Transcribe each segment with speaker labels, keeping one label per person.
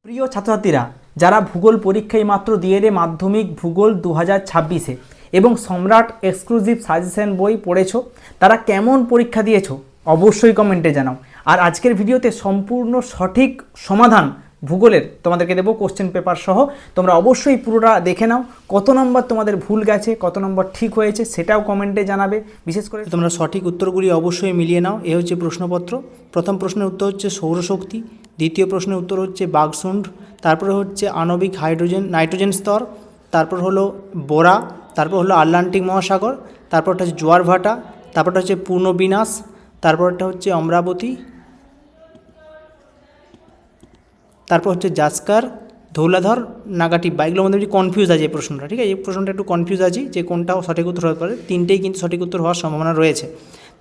Speaker 1: প্রিয় ছাত্রছাত্রীরা, যারা ভূগোল পরীক্ষায় মাত্র দিয়ে মাধ্যমিক ভূগোল 2026-এ এবং সম্রাট এক্সক্লুসিভ সাজেশন বই পড়েছো, তারা কেমন পরীক্ষা দিয়েছো অবশ্যই কমেন্টে জানাও। আর আজকের ভিডিওতে সম্পূর্ণ সঠিক সমাধান ভূগোলের তোমাদেরকে দেবো, কোশ্চেন পেপার সহ। তোমরা অবশ্যই পুরোটা দেখে নাও, কত নম্বর তোমাদের ভুল গেছে, কত নম্বর ঠিক হয়েছে সেটাও কমেন্টে জানাবে। বিশেষ করে তোমরা সঠিক উত্তরগুলি অবশ্যই মিলিয়ে নাও। এ হচ্ছে প্রশ্নপত্র। প্রথম প্রশ্নের উত্তর হচ্ছে সৌরশক্তি, দ্বিতীয় প্রশ্নের উত্তর হচ্ছে বাগসুন্ড, তারপরে হচ্ছে আণবিক নাইট্রোজেন স্তর, তারপর হলো বোরা, তারপর হলো আটলান্টিক মহাসাগর, তারপরটা হচ্ছে জোয়ার ভাটা, তারপরটা হচ্ছে পূর্ণবিনাশ, তারপরটা হচ্ছে অমরাবতী, তারপর হচ্ছে জাস্কার, ধৌলাধর, নাগাটিব্বা। এগুলোর মধ্যে একটু কনফিউজ আছে এই প্রশ্নটা, ঠিক আছে? এই প্রশ্নটা একটু কনফিউজ আছে যে কোনটাও সঠিক উত্তর হতে পারে। তিনটেই কিন্তু সঠিক উত্তর হওয়ার সম্ভাবনা রয়েছে।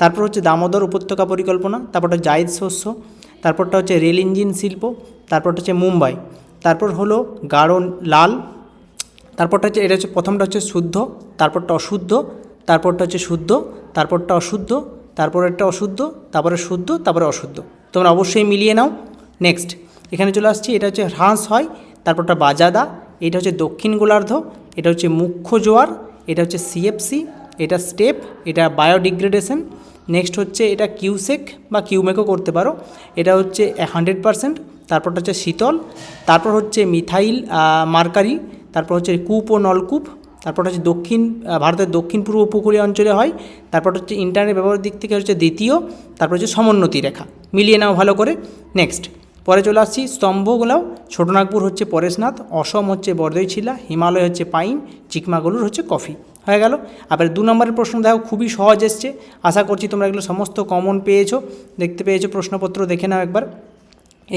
Speaker 1: তারপর হচ্ছে দামোদর উপত্যকা পরিকল্পনা, তারপরটা জায়দ শস্য, তারপরটা হচ্ছে রেল ইঞ্জিন শিল্প, তারপরটা হচ্ছে মুম্বাই, তারপর হলো গাঢ় লাল, তারপরটা হচ্ছে এটা হচ্ছে প্রথমটা হচ্ছে শুদ্ধ, তারপরটা অশুদ্ধ, তারপরটা হচ্ছে শুদ্ধ, তারপরটা অশুদ্ধ, তারপরেরটা অশুদ্ধ, তারপরে শুদ্ধ, তারপরে অশুদ্ধ। তোমরা অবশ্যই মিলিয়ে নাও। নেক্সট এখানে চলে আসছি, এটা হচ্ছে হ্রাস হয়, তারপরটা বাজাদা, এটা হচ্ছে দক্ষিণ গোলার্ধ, এটা হচ্ছে মুখ্য জোয়ার, এটা হচ্ছে সিএফসি, এটা স্টেপ, এটা বায়োডিগ্রেডেশন। নেক্সট হচ্ছে এটা কিউসেক বা কিউমেকও করতে পারো, এটা হচ্ছে 100%, তারপরটা হচ্ছে শীতল, তারপর হচ্ছে মিথাইল মার্কারি, তারপর হচ্ছে কূপ ও নলকূপ, তারপর হচ্ছে ভারতের দক্ষিণ পূর্ব উপকূলীয় অঞ্চলে হয়, তারপর হচ্ছে ইন্টারনেট ব্যবহারের দিক থেকে হচ্ছে দ্বিতীয়, তারপর হচ্ছে সমোন্নতি রেখা। মিলিয়ে নাও ভালো করে। নেক্সট পরে চলে আসছি স্তম্ভগুলাও, ছোটনাগপুর হচ্ছে পরেশনাথ, অসম হচ্ছে বরদইছিলা, হিমালয় হচ্ছে পাইন, চিকমাগলুর হচ্ছে কফি। হয়ে গেল। আবার 2 নম্বরের প্রশ্ন দেখো, খুবই সহজ এসছে। আশা করছি তোমরা এগুলো সমস্ত কমন পেয়েছো, দেখতে পেয়েছো। প্রশ্নপত্র দেখে নাও একবার।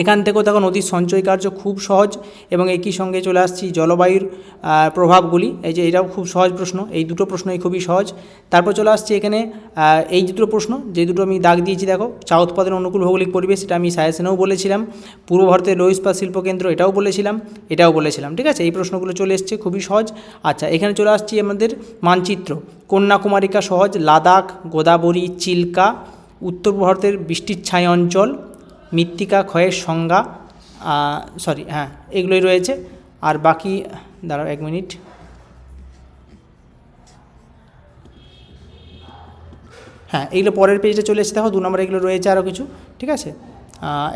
Speaker 1: এখান থেকেও দেখো নদীর সঞ্চয় কার্য খুব সহজ, এবং একই সঙ্গে চলে আসছি জলবায়ুর প্রভাবগুলি। এই যে এটাও খুব সহজ প্রশ্ন, এই দুটো প্রশ্নই খুবই সহজ। তারপর চলে আসছি এখানে এই দুটো প্রশ্ন, যে দুটো আমি দাগ দিয়েছি দেখো, চা উৎপাদন অনুকূল ভৌগোলিক পরিবেশ, এটা আমি সাজেশনেও বলেছিলাম। পূর্ব ভারতের লৌহ ইস্পাত শিল্পকেন্দ্র, এটাও বলেছিলাম, ঠিক আছে? এই প্রশ্নগুলো চলে এসছে, খুবই সহজ। আচ্ছা, এখানে চলে আসছি আমাদের মানচিত্র, কন্যাকুমারিকা সহজ, লাদাখ, গোদাবরী, চিল্কা, উত্তর ভারতের বৃষ্টির ছায় অঞ্চল, মৃত্তিকা ক্ষয়ের সংজ্ঞা, এগুলোই রয়েছে। আর বাকি দাঁড়াও 1 মিনিট, এইগুলো পরের পেজে চলে এসেছে দেখো। 2 নম্বরে এগুলো রয়েছে আরও কিছু, ঠিক আছে?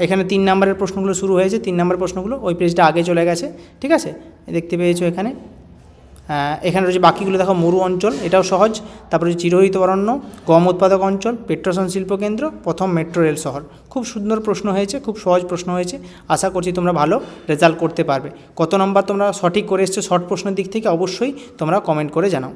Speaker 1: এখানে 3 নম্বরের প্রশ্নগুলো শুরু হয়েছে, 3 নম্বরের প্রশ্নগুলো ওই পেজটা আগে চলে গেছে, ঠিক আছে? দেখতে পেয়েছো এখানে। এখানে রয়েছে বাকিগুলো দেখো, মরু অঞ্চল, এটাও সহজ। তারপরে চিরহরিত অরণ্য, গম উৎপাদক অঞ্চল, পেট্রোসন শিল্পকেন্দ্র, প্রথম মেট্রো রেল শহর। খুব সুন্দর প্রশ্ন হয়েছে, খুব সহজ প্রশ্ন হয়েছে। আশা করছি তোমরা ভালো রেজাল্ট করতে পারবে। কত নম্বর তোমরা সঠিক করে এসছো শর্ট প্রশ্নের দিক থেকে অবশ্যই তোমরা কমেন্ট করে জানাও।